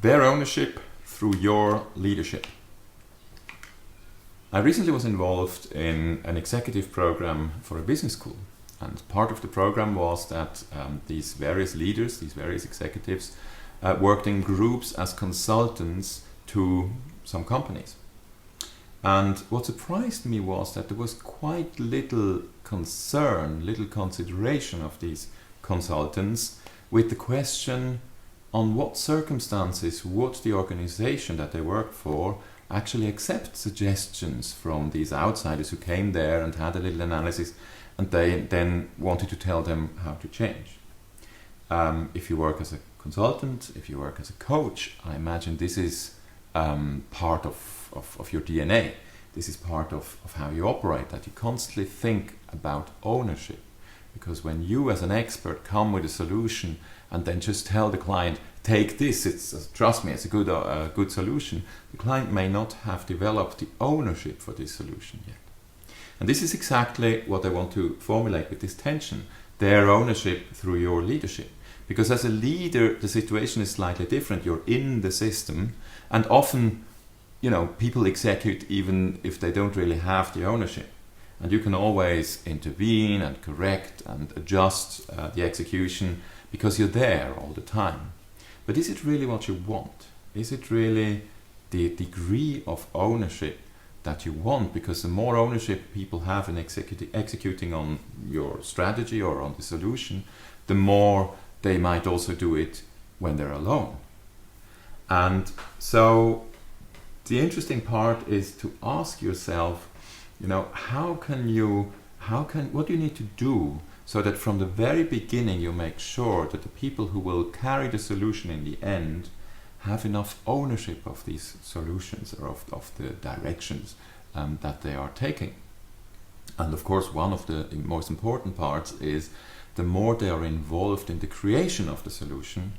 Their ownership through your leadership. I recently was involved in an executive program for a business school, and part of the program was that these various leaders, these various executives, worked in groups as consultants to some companies. And what surprised me was that there was quite little concern, little consideration of these consultants with the question on what circumstances would the organization that they work for actually accept suggestions from these outsiders who came there and had a little analysis, and they then wanted to tell them how to change. If you work as a consultant, if you work as a coach, I imagine this is part of your DNA. This is part of how you operate, that you constantly think about ownership. Because when you as an expert come with a solution and then just tell the client, take this, trust me, it's a good solution, the client may not have developed the ownership for this solution yet. And this is exactly what I want to formulate with this tension, their ownership through your leadership. Because as a leader, the situation is slightly different. You're in the system, and often, people execute even if they don't really have the ownership. And you can always intervene and correct and adjust the execution because you're there all the time. But is it really what you want? Is it really the degree of ownership that you want? Because the more ownership people have in executing on your strategy or on the solution, the more they might also do it when they're alone. And so the interesting part is to ask yourself, what do you need to do so that from the very beginning you make sure that the people who will carry the solution in the end have enough ownership of these solutions or of the directions that they are taking. And of course, one of the most important parts is the more they are involved in the creation of the solution,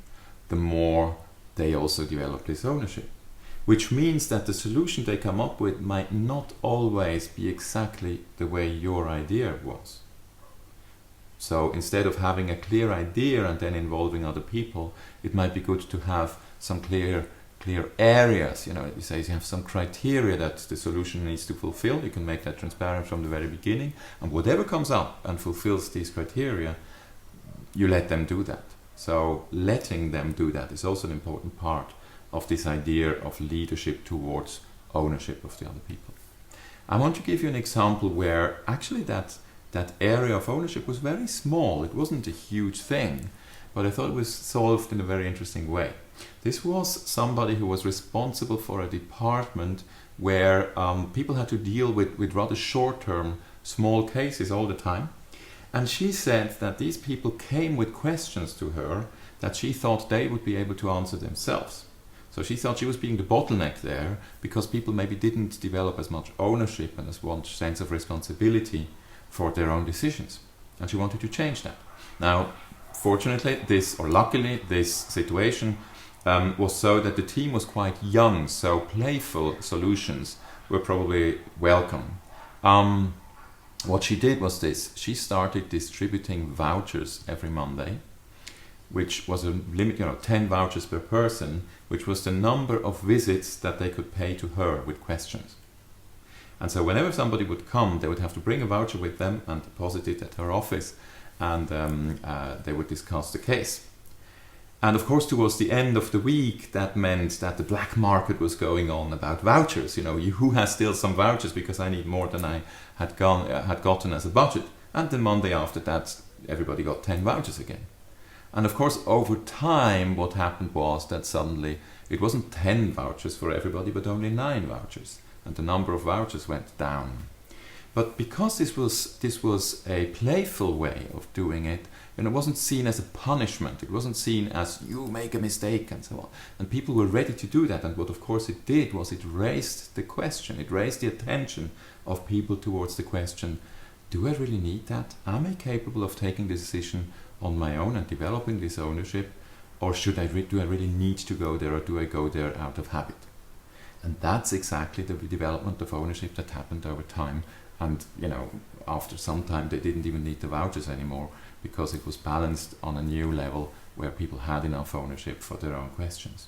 the more they also develop this ownership. Which means that the solution they come up with might not always be exactly the way your idea was. So instead of having a clear idea and then involving other people, it might be good to have some clear areas. You say you have some criteria that the solution needs to fulfill. You can make that transparent from the very beginning, and whatever comes up and fulfills these criteria, you let them do that. So letting them do that is also an important part of this idea of leadership towards ownership of the other people. I want to give you an example where actually that area of ownership was very small. It wasn't a huge thing, but I thought it was solved in a very interesting way. This was somebody who was responsible for a department where people had to deal with rather short-term, small cases all the time. And she said that these people came with questions to her that she thought they would be able to answer themselves. So she thought she was being the bottleneck there because people maybe didn't develop as much ownership and as much sense of responsibility for their own decisions. And she wanted to change that. Now, fortunately, luckily, this situation was so that the team was quite young, so playful solutions were probably welcome. What she did was this. She started distributing vouchers every Monday, which was a limit, 10 vouchers per person, which was the number of visits that they could pay to her with questions. And so whenever somebody would come, they would have to bring a voucher with them and deposit it at her office, and they would discuss the case. And of course, towards the end of the week, that meant that the black market was going on about vouchers. Who has still some vouchers because I need more than I had gotten as a budget. And the Monday after that, everybody got 10 vouchers again. And of course, over time, what happened was that suddenly it wasn't 10 vouchers for everybody, but only 9 vouchers. And the number of vouchers went down. But because this was a playful way of doing it, it wasn't seen as a punishment. It wasn't seen as you make a mistake and so on. And people were ready to do that. And what of course it did was it raised the question. It raised the attention of people towards the question, do I really need that? Am I capable of taking the decision on my own and developing this ownership? Or do I really need to go there, or do I go there out of habit? And that's exactly the development of ownership that happened over time. And, after some time, they didn't even need the vouchers anymore because it was balanced on a new level where people had enough ownership for their own questions.